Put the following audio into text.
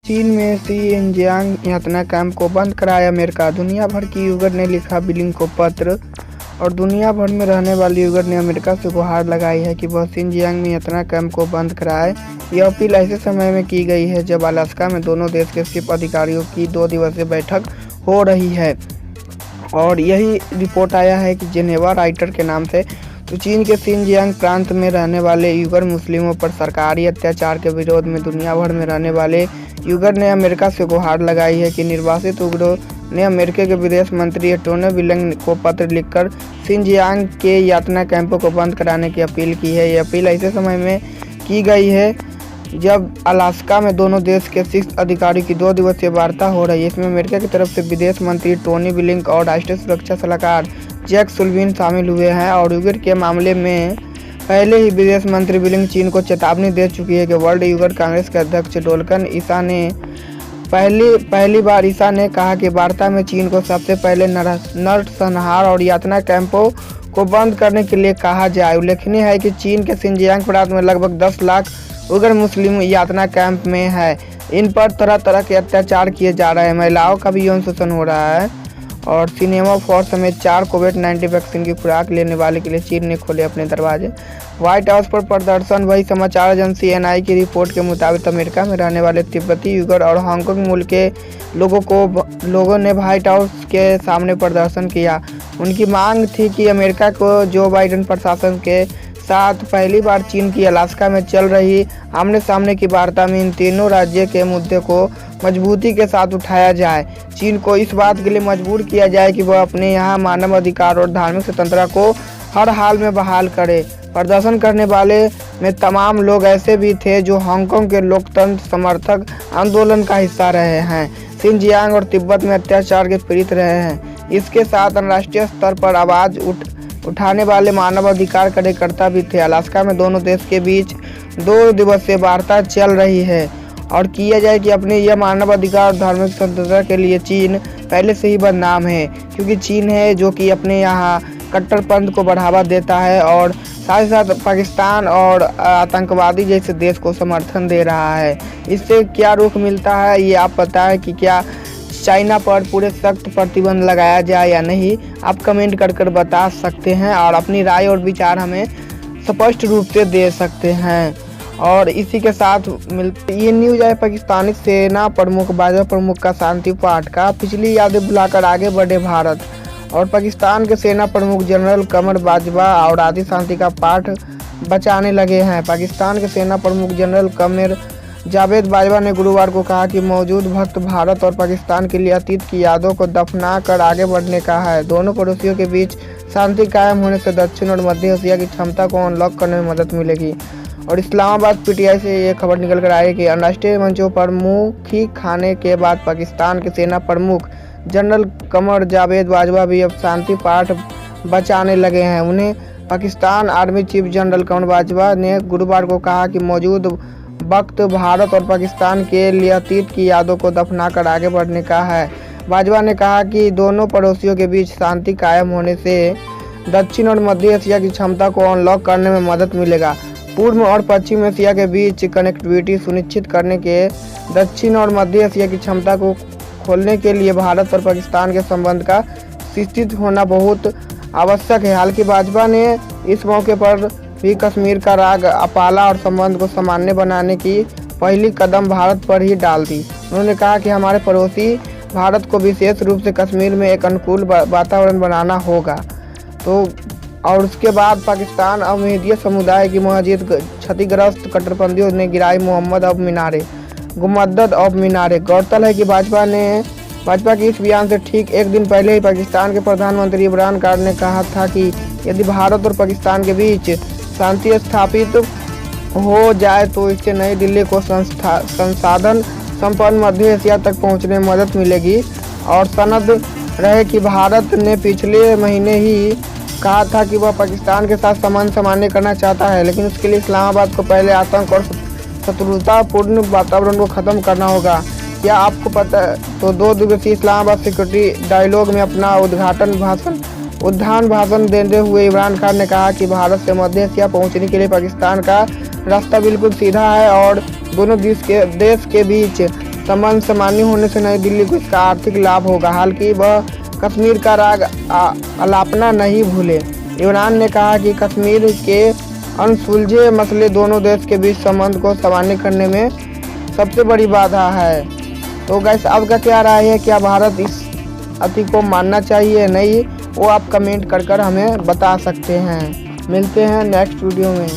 चीन में शिनजियांग यातना कैंप को बंद कराया अमेरिका। दुनिया भर की यूगर ने लिखा ब्लिंकन को पत्र और दुनिया भर में रहने वाले यूगर ने अमेरिका से गुहार लगाई है कि वह शिनजियांग में यातना कैंप को बंद कराए। यह अपील ऐसे समय में की गई है जब अलास्का में दोनों देश के शिप अधिकारियों की 2 दिवसीय बैठक हो रही है। और यही रिपोर्ट आया है कि जेनेवा राइटर के नाम से तो चीन के शिनजियांग प्रांत में रहने वाले यूगर मुस्लिमों पर सरकारी अत्याचार के विरोध में दुनिया भर में रहने वाले यूगर ने अमेरिका से गुहार लगाई है कि निर्वासित उग्रों ने अमेरिका के विदेश मंत्री एंटोनी ब्लिंकन को पत्र लिखकर शिनजियांग के यातना कैंपों को बंद कराने की अपील की है। यह अपील ऐसे समय में की गई है जब अलास्का में दोनों देश के शीर्ष अधिकारियों की 2 दिवसीय वार्ता हो रही है। इसमें अमेरिका की तरफ से विदेश मंत्री टोनी ब्लिंकन और राष्ट्रीय सुरक्षा सलाहकार जैक सुलिवान शामिल हुए हैं। और यूगर के मामले में पहले ही विदेश मंत्री ब्लिंकन चीन को चेतावनी दे चुकी है कि वर्ल्ड यूगर कांग्रेस के अध्यक्ष डोल्कन ईसा ने पहली बार ईसा ने कहा कि वार्ता में चीन को सबसे पहले नरसंहार और यातना कैंपों को बंद करने के लिए कहा जाए। उल्लेखनीय है कि चीन के शिनजियांग प्रांत में लगभग 10 लाख उग्र मुस्लिम यातना कैंप में है। इन पर तरह तरह के अत्याचार किए जा रहे हैं, महिलाओं का भी यौन शोषण हो रहा है। और सिनेमा समेत 4 कोविड-19 वैक्सीन की खुराक लेने वाले के लिए चीन ने खोले अपने दरवाजे। व्हाइट हाउस पर प्रदर्शन। वही समाचार एजेंसी एनआई की रिपोर्ट के मुताबिक अमेरिका में रहने वाले तिब्बती यूगर और हांगकांग मूल के लोगों ने व्हाइट हाउस के सामने प्रदर्शन किया। उनकी मांग थी कि अमेरिका को जो बाइडेन प्रशासन के साथ पहली बार चीन की अलास्का में चल रही आमने सामने की वार्ता में इन तीनों राज्यों के मुद्दे को मजबूती के साथ उठाया जाए। चीन को इस बात के लिए मजबूर किया जाए कि वह अपने यहाँ मानव अधिकार और धार्मिक स्वतंत्रता को हर हाल में बहाल करे। प्रदर्शन करने वाले में तमाम लोग ऐसे भी थे जो हांगकांग के लोकतंत्र समर्थक आंदोलन का हिस्सा रहे हैं, शिनजियांग और तिब्बत में अत्याचार के पीड़ित रहे हैं। इसके साथ अंतर्राष्ट्रीय स्तर पर आवाज उठाने वाले मानवाधिकार कार्यकर्ता भी थे। अलास्का में दोनों देश के बीच 2 दिवसीय वार्ता चल रही है और किया जाए कि अपने यह मानवाधिकार और धार्मिक स्वतंत्रता के लिए चीन पहले से ही बदनाम है, क्योंकि चीन है जो कि अपने यहाँ कट्टरपंथ को बढ़ावा देता है और साथ ही साथ पाकिस्तान और आतंकवादी जैसे देश को समर्थन दे रहा है। इससे क्या रुख मिलता है ये आप बताएं कि क्या चाइना पर पूरे सख्त प्रतिबंध लगाया जाए या नहीं। आप कमेंट कर बता सकते हैं और अपनी राय और विचार हमें स्पष्ट रूप से दे सकते हैं। और इसी के साथ ये न्यूज है पाकिस्तानी सेना प्रमुख बाजवा प्रमुख का शांति पाठ का पिछली यादें भुलाकर आगे बढ़े भारत। और पाकिस्तान के सेना प्रमुख जनरल कमर बाजवा और आदि शांति का पाठ बचाने लगे हैं। पाकिस्तान के सेना प्रमुख जनरल कमर जावेद बाजवा ने गुरुवार को कहा कि मौजूद वक्त भारत और पाकिस्तान के लिए अतीत की यादों को दफना कर आगे बढ़ने का है। दोनों पड़ोसियों के बीच शांति कायम होने से दक्षिण और मध्य एशिया की क्षमता को अनलॉक करने में मदद मिलेगी। और इस्लामाबाद पीटीआई से ये खबर निकल कर आई कि अंतर्राष्ट्रीय मंचों पर मुँह खाने के बाद पाकिस्तान के सेना प्रमुख जनरल कमर जावेद बाजवा भी अब शांति पाठ बचाने लगे हैं। उन्हें पाकिस्तान आर्मी चीफ जनरल कमर बाजवा ने गुरुवार को कहा कि मौजूद वक्त भारत और पाकिस्तान के लिए अतीत की यादों को दफनाकर आगे बढ़ने का है। बाजवा ने कहा कि दोनों पड़ोसियों के बीच शांति कायम होने से दक्षिण और मध्य एशिया की क्षमता को अनलॉक करने में मदद मिलेगा। पूर्व और पश्चिम एशिया के बीच कनेक्टिविटी सुनिश्चित करने के दक्षिण और मध्य एशिया की क्षमता को खोलने के लिए भारत और पाकिस्तान के संबंध का शिथिल होना बहुत आवश्यक है। हालांकि बाजवा ने इस मौके पर भी कश्मीर का राग अपाला और संबंध को सामान्य बनाने की पहली कदम भारत पर ही डाल दी। उन्होंने कहा कि हमारे पड़ोसी भारत को विशेष रूप से कश्मीर में एक अनुकूल वातावरण बनाना होगा। तो और उसके बाद पाकिस्तान अहमदिया समुदाय की मस्जिद क्षतिग्रस्त कट्टरपंथियों ने गिराई गुम्बद ऑफ मीनारे। गौरतलब है कि भाजपा के इस बयान से ठीक एक दिन पहले ही पाकिस्तान के प्रधानमंत्री इमरान खान ने कहा था कि यदि भारत और पाकिस्तान के बीच शांति स्थापित हो जाए तो इससे नई दिल्ली को संसाधन संपन्न मध्य एशिया तक पहुंचने में मदद मिलेगी। और सनद रहे कि भारत ने पिछले महीने ही कहा था कि वह पाकिस्तान के साथ संबंध सामान्य करना चाहता है, लेकिन उसके लिए इस्लामाबाद को पहले आतंक और शत्रुतापूर्ण वातावरण को खत्म करना होगा। क्या आपको पता है? तो 2 दिवसीय इस्लामाबाद सिक्योरिटी डायलॉग में अपना उद्घाटन भाषण देते हुए इमरान खान ने कहा कि भारत से मध्य एशिया पहुंचने के लिए पाकिस्तान का रास्ता बिल्कुल सीधा है और दोनों देश के बीच संबंध सामान्य होने से नई दिल्ली को इसका आर्थिक लाभ होगा। हालांकि वह कश्मीर का राग अलापना नहीं भूले। इमरान ने कहा कि कश्मीर के अनसुलझे मसले दोनों देश के बीच संबंध को सामान्य करने में सबसे बड़ी बाधा है। तो गाइस, आपका क्या राय है? क्या भारत इस अति को मानना चाहिए नहीं? वो आप कमेंट कर हमें बता सकते हैं। मिलते हैं नेक्स्ट वीडियो में।